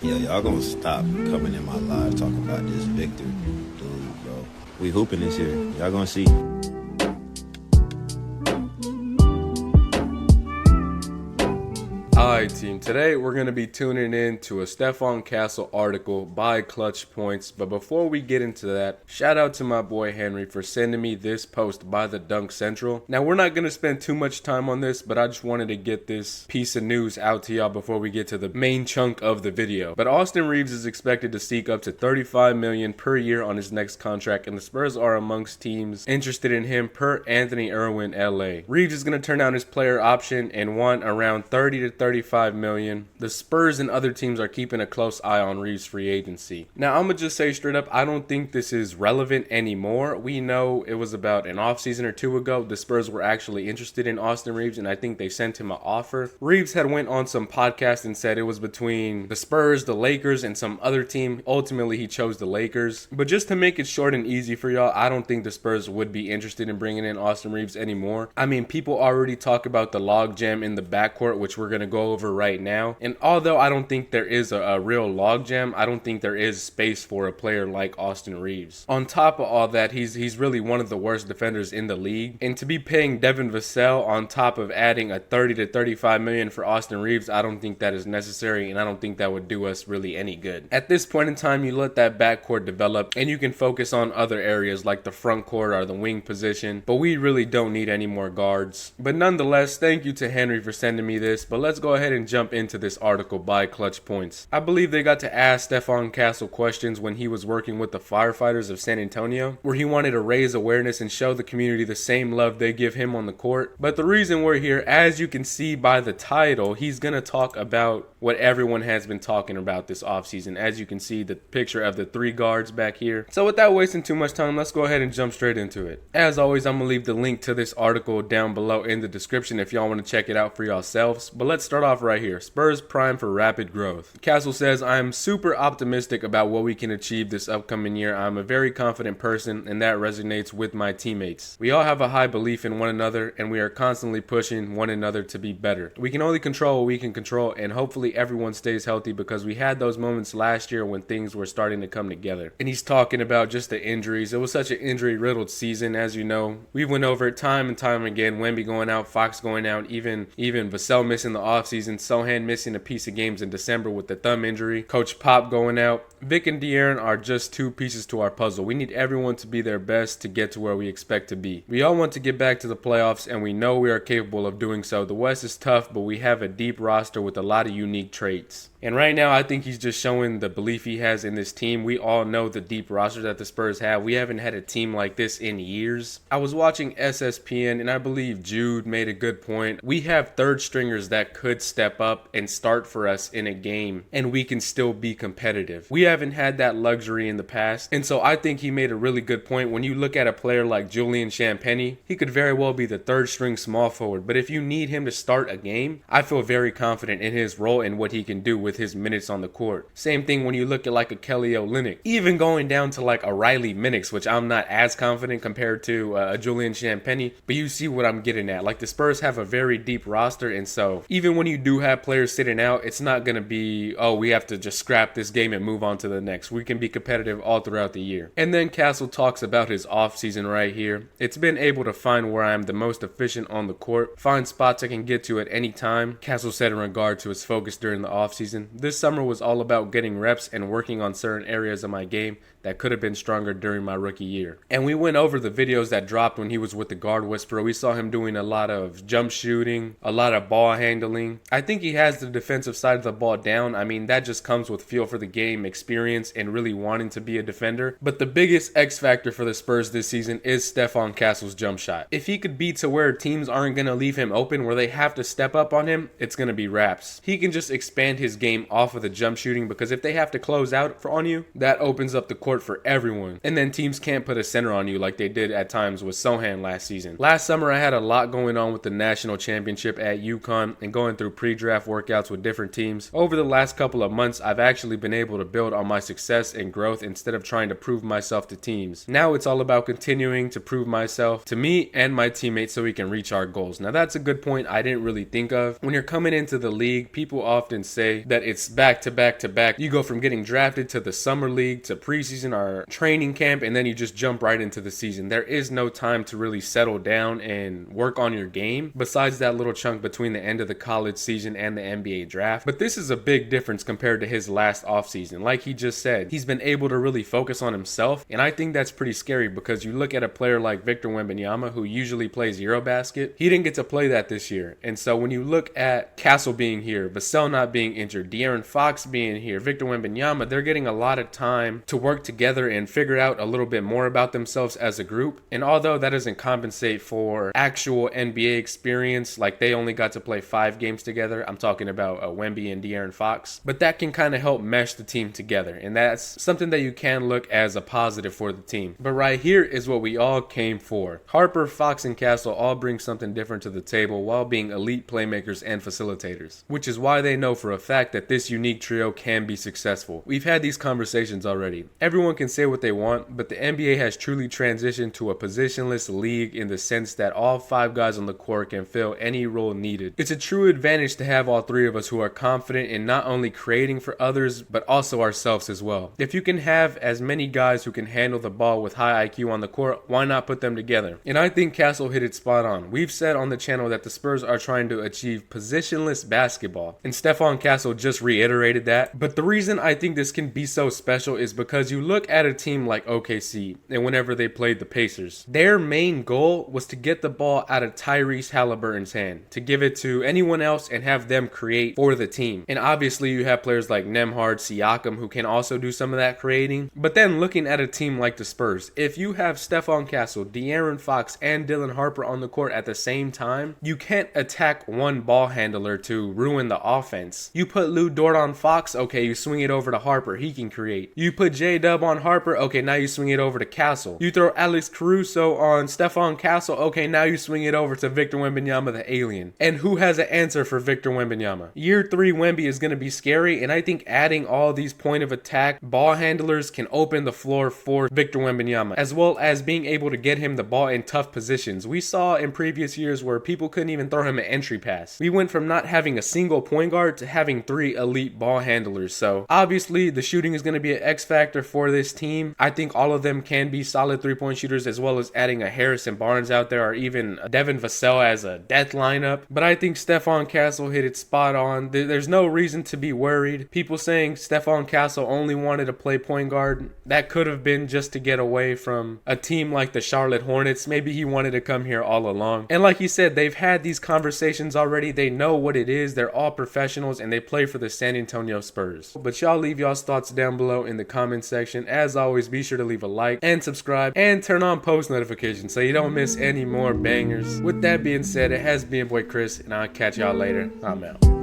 Yeah, y'all gonna stop coming in my live talking about this Victor dude, bro. We hooping this year. Y'all gonna see. Alright team, today we're going to be tuning in to a Stephon Castle article by Clutch Points, but before we get into that, shout out to my boy Henry for sending me this post by the Dunk Central. Now we're not going to spend too much time on this, but I just wanted to get this piece of news out to y'all before we get to the main chunk of the video. But Austin Reaves is expected to seek up to $35 million per year on his next contract, and the Spurs are amongst teams interested in him per Anthony Irwin LA. Reaves is going to turn down his player option and want around 30 to 35 million. The Spurs and other teams are keeping a close eye on Reaves' free agency. Now, I'm going to just say straight up, I don't think this is relevant anymore. We know it was about an offseason or two ago. The Spurs were actually interested in Austin Reaves, and I think they sent him an offer. Reaves had went on some podcast and said it was between the Spurs, the Lakers, and some other team. Ultimately, he chose the Lakers. But just to make it short and easy for y'all, I don't think the Spurs would be interested in bringing in Austin Reaves anymore. I mean, people already talk about the logjam in the backcourt, which we're going to go over right now. And although I don't think there is a real logjam, I don't think there is space for a player like Austin Reaves. On top of all that, he's really one of the worst defenders in the league. And to be paying Devin Vassell on top of adding a 30 to 35 million for Austin Reaves, I don't think that is necessary, and I don't think that would do us really any good. At this point in time, you let that backcourt develop and you can focus on other areas like the front court or the wing position, but we really don't need any more guards. But nonetheless, thank you to Henry for sending me this, but let's go ahead and jump into this article by Clutch Points. I believe they got to ask Stephon Castle questions when he was working with the firefighters of San Antonio, where he wanted to raise awareness and show the community the same love they give him on the court. But the reason we're here, as you can see by the title, he's going to talk about what everyone has been talking about this offseason. As you can see, the picture of the three guards back here. So without wasting too much time, let's go ahead and jump straight into it. As always, I'm going to leave the link to this article down below in the description if y'all want to check it out for yourselves. But let's start off right here. Spurs prime for rapid growth. Castle says, I am super optimistic about what we can achieve this upcoming year. I'm a very confident person, and that resonates with my teammates. We all have a high belief in one another, and we are constantly pushing one another to be better. We can only control what we can control, and hopefully everyone stays healthy, because we had those moments last year when things were starting to come together. And he's talking about just the injuries. It was such an injury-riddled season, as you know. We went over it time and time again. Wemby going out, Fox going out, even Vassell missing the offseason, Sohan missing a piece of games in December with the thumb injury, Coach Pop going out. Vic and De'Aaron are just two pieces to our puzzle. We need everyone to be their best to get to where we expect to be. We all want to get back to the playoffs, and we know we are capable of doing so. The West is tough, but we have a deep roster with a lot of unique traits. And right now, I think he's just showing the belief he has in this team. We all know the deep roster that the Spurs have. We haven't had a team like this in years. I was watching SSPN, and I believe Jude made a good point. We have third stringers that could step up and start for us in a game, and we can still be competitive. We haven't had that luxury in the past, and so I think he made a really good point. When you look at a player like Julian Champagnie, he could very well be the third string small forward, but if you need him to start a game, I feel very confident in his role and what he can do with his minutes on the court. Same thing when you look at like a Kelly Olynyk, even going down to like a Riley Minix, which I'm not as confident compared to a Julian Champagnie, but you see what I'm getting at. Like, the Spurs have a very deep roster, and so even when you do have players sitting out, it's not going to be, oh, we have to just scrap this game and move on to the next. We can be competitive all throughout the year. And then Castle talks about his offseason right here. It's been able to find where I am the most efficient on the court, find spots I can get to at any time. Castle said in regard to his focus during the offseason, this summer was all about getting reps and working on certain areas of my game that could have been stronger during my rookie year. And we went over the videos that dropped when he was with the Guard Whisperer. We saw him doing a lot of jump shooting, a lot of ball handling. I think he has the defensive side of the ball down. I mean, that just comes with feel for the game, experience, and really wanting to be a defender. But the biggest X factor for the Spurs this season is Stephon Castle's jump shot. If he could be to where teams aren't going to leave him open, where they have to step up on him, it's going to be raps. He can just expand his game off of the jump shooting, because if they have to close out on you, that opens up the court for everyone. And then teams can't put a center on you like they did at times with Sohan last season. Last summer, I had a lot going on with the national championship at UConn and going through pre-draft workouts with different teams. Over the last couple of months, I've actually been able to build on my success and growth instead of trying to prove myself to teams. Now it's all about continuing to prove myself to me and my teammates so we can reach our goals. Now that's a good point I didn't really think of. When you're coming into the league, people often say that said, it's back to back to back. You go from getting drafted to the summer league to preseason or training camp, and then you just jump right into the season. There is no time to really settle down and work on your game besides that little chunk between the end of the college season and the NBA draft. But this is a big difference compared to his last offseason. Like he just said, he's been able to really focus on himself, and I think that's pretty scary because you look at a player like Victor Wembanyama, who usually plays Eurobasket. He didn't get to play that this year. And so when you look at Castle being here, Vassell not being injured, De'Aaron Fox being here, Victor Wembanyama, they're getting a lot of time to work together and figure out a little bit more about themselves as a group. And although that doesn't compensate for actual NBA experience, like they only got to play 5 games together, I'm talking about Wemby and De'Aaron Fox, but that can kind of help mesh the team together, and that's something that you can look as a positive for the team. But right here is what we all came for. Harper, Fox, and Castle all bring something different to the table while being elite playmakers and facilitators, which is why they know for a fact that this unique trio can be successful. We've had these conversations already. Everyone can say what they want, but the NBA has truly transitioned to a positionless league in the sense that all 5 guys on the court can fill any role needed. It's a true advantage to have all 3 of us who are confident in not only creating for others, but also ourselves as well. If you can have as many guys who can handle the ball with high IQ on the court, why not put them together? And I think Castle hit it spot on. We've said on the channel that the Spurs are trying to achieve positionless basketball, and Stephon Castle just reiterated that. But the reason I think this can be so special is because you look at a team like OKC, and whenever they played the Pacers, their main goal was to get the ball out of Tyrese Halliburton's hand, to give it to anyone else and have them create for the team. And obviously you have players like Nembhard, Siakam, who can also do some of that creating. But then looking at a team like the Spurs, if you have Stephon Castle, De'Aaron Fox, and Dylan Harper on the court at the same time, you can't attack one ball handler to ruin the offense. You put Lou Dort on Fox, okay, you swing it over to Harper, he can create. You put J-Dub on Harper, okay, now you swing it over to Castle. You throw Alex Caruso on Stephon Castle, okay, now you swing it over to Victor Wembanyama, the alien. And who has an answer for Victor Wembanyama? Year 3 Wemby is going to be scary, and I think adding all these point of attack ball handlers can open the floor for Victor Wembanyama, as well as being able to get him the ball in tough positions. We saw in previous years where people couldn't even throw him an entry pass. We went from not having a single point guard to having 3 elite ball handlers. So obviously the shooting is going to be an X factor for this team. I think all of them can be solid 3-point shooters, as well as adding a Harrison Barnes out there or even a Devin Vassell as a death lineup. But I think Stephon Castle hit it spot on. There's no reason to be worried. People saying Stephon Castle only wanted to play point guard, that could have been just to get away from a team like the Charlotte Hornets. Maybe he wanted to come here all along. And like you said, they've had these conversations already. They know what it is. They're all professionals and they play for the San Antonio Spurs. But y'all leave y'all's thoughts down below in the comment section. As always, be sure to leave a like and subscribe and turn on post notifications so you don't miss any more bangers. With that being said, it has been boy Chris, and I'll catch y'all later. I'm out.